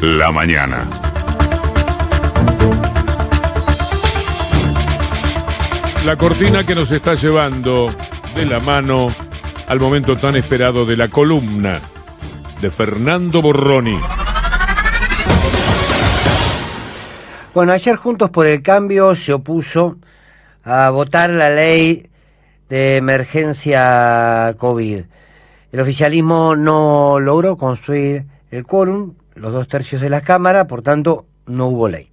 la mañana. La cortina que nos está llevando de la mano al momento tan esperado de la columna de Fernando Borroni. Bueno, ayer Juntos por el Cambio se opuso a votar la ley de emergencia COVID. El oficialismo no logró construir el quórum, los 2/3 de la Cámara, por tanto no hubo ley.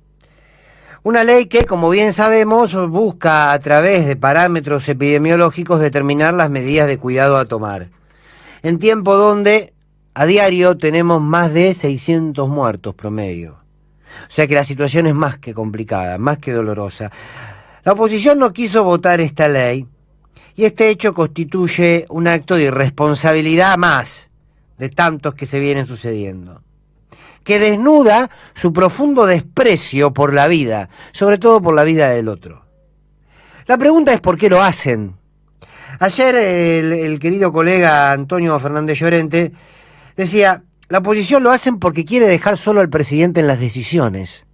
Una ley que, como bien sabemos, busca a través de parámetros epidemiológicos determinar las medidas de cuidado a tomar. En tiempo donde a diario tenemos más de 600 muertos promedio. O sea que la situación es más que complicada, más que dolorosa. La oposición no quiso votar esta ley y este hecho constituye un acto de irresponsabilidad más de tantos que se vienen sucediendo, que desnuda su profundo desprecio por la vida, sobre todo por la vida del otro. La pregunta es ¿por qué lo hacen? Ayer el querido colega Antonio Fernández Llorente decía, la oposición lo hacen porque quiere dejar solo al presidente en las decisiones.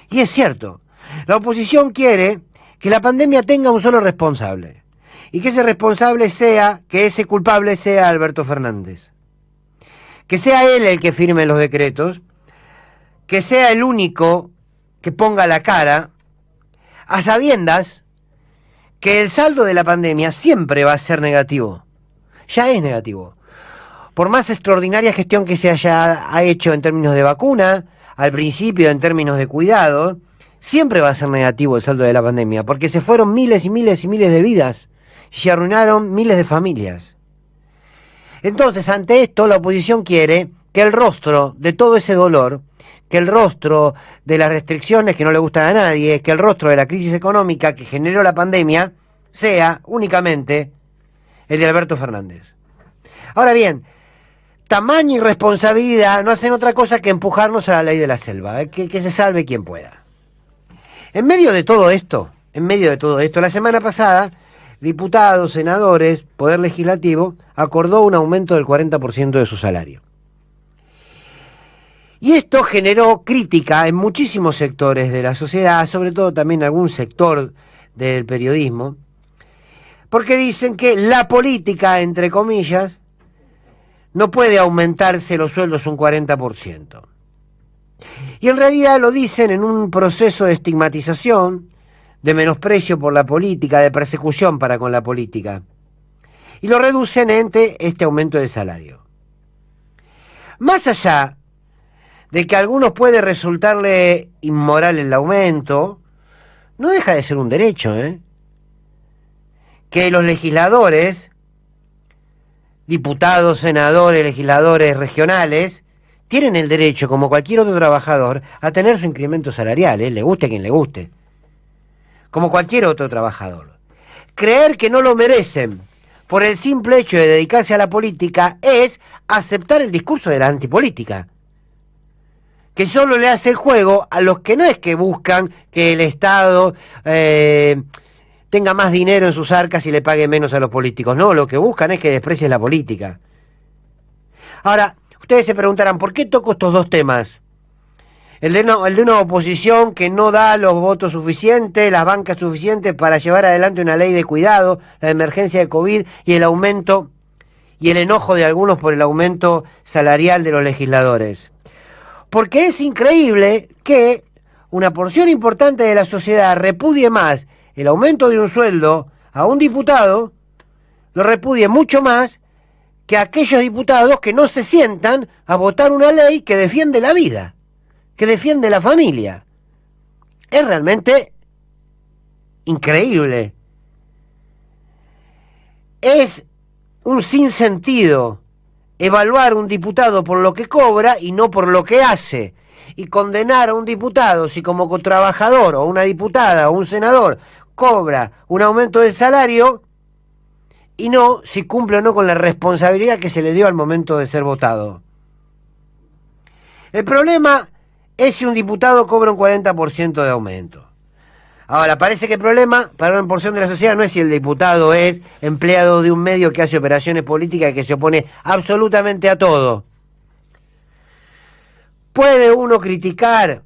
Y es cierto, la oposición quiere que la pandemia tenga un solo responsable, y que ese responsable sea, que ese culpable sea Alberto Fernández. Que sea él el que firme los decretos, que sea el único que ponga la cara, a sabiendas que el saldo de la pandemia siempre va a ser negativo. Ya es negativo. Por más extraordinaria gestión que se haya hecho en términos de vacuna, al principio en términos de cuidado, siempre va a ser negativo el saldo de la pandemia, porque se fueron miles y miles y miles de vidas, y se arruinaron miles de familias. Entonces, ante esto, la oposición quiere que el rostro de todo ese dolor, que el rostro de las restricciones que no le gustan a nadie, que el rostro de la crisis económica que generó la pandemia, sea únicamente el de Alberto Fernández. Ahora bien, tamaña irresponsabilidad no hacen otra cosa que empujarnos a la ley de la selva, que se salve quien pueda. En medio de todo esto, la semana pasada, diputados, senadores, Poder Legislativo, acordó un aumento del 40% de su salario. Y esto generó crítica en muchísimos sectores de la sociedad, sobre todo también en algún sector del periodismo, porque dicen que la política, entre comillas, no puede aumentarse los sueldos un 40%. Y en realidad lo dicen en un proceso de estigmatización, de menosprecio por la política, de persecución para con la política. Y lo reducen ante este aumento de salario. Más allá de que a algunos puede resultarle inmoral el aumento, no deja de ser un derecho, que los legisladores, diputados, senadores, legisladores regionales, tienen el derecho, como cualquier otro trabajador, a tener su incremento salarial, le guste a quien le guste, como cualquier otro trabajador. Creer que no lo merecen por el simple hecho de dedicarse a la política es aceptar el discurso de la antipolítica, que solo le hace el juego a los que no es que buscan que el Estado tenga más dinero en sus arcas y le pague menos a los políticos. No, lo que buscan es que desprecie la política. Ahora, ustedes se preguntarán, ¿por qué toco estos dos temas? El de una oposición que no da los votos suficientes, las bancas suficientes para llevar adelante una ley de cuidado, la emergencia de COVID y el aumento y el enojo de algunos por el aumento salarial de los legisladores. Porque es increíble que una porción importante de la sociedad repudie más el aumento de un sueldo a un diputado, lo repudie mucho más que aquellos diputados que no se sientan a votar una ley que defiende la vida, que defiende la familia. Es realmente increíble. Es un sinsentido evaluar a un diputado por lo que cobra y no por lo que hace. Y condenar a un diputado si como trabajador o una diputada o un senador cobra un aumento del salario y no si cumple o no con la responsabilidad que se le dio al momento de ser votado. El problema es si un diputado cobra un 40% de aumento. Ahora, parece que el problema para una porción de la sociedad no es si el diputado es empleado de un medio que hace operaciones políticas y que se opone absolutamente a todo. Puede uno criticar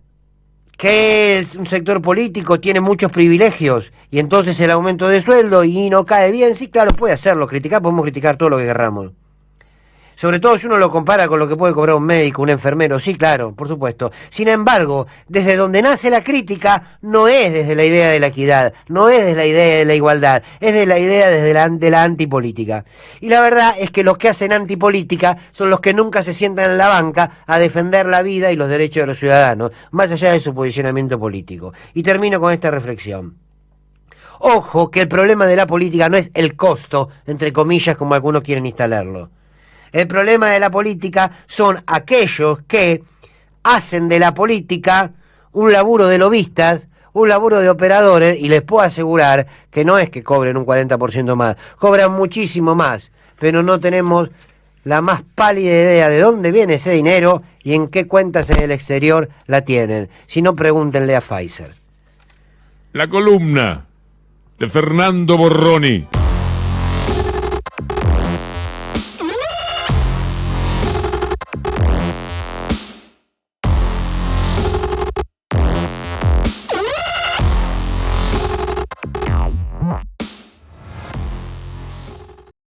que un sector político tiene muchos privilegios y entonces el aumento de sueldo y no cae bien. Sí, claro, puede hacerlo, podemos criticar todo lo que querramos. Sobre todo si uno lo compara con lo que puede cobrar un médico, un enfermero, sí, claro, por supuesto. Sin embargo, desde donde nace la crítica no es desde la idea de la equidad, no es desde la idea de la igualdad, es de la idea desde de la antipolítica. Y la verdad es que los que hacen antipolítica son los que nunca se sientan en la banca a defender la vida y los derechos de los ciudadanos, más allá de su posicionamiento político. Y termino con esta reflexión. Ojo que el problema de la política no es el costo, entre comillas, como algunos quieren instalarlo. El problema de la política son aquellos que hacen de la política un laburo de lobistas, un laburo de operadores, y les puedo asegurar que no es que cobren un 40% más, cobran muchísimo más, pero no tenemos la más pálida idea de dónde viene ese dinero y en qué cuentas en el exterior la tienen. Si no, pregúntenle a Pfizer. La columna de Fernando Borroni.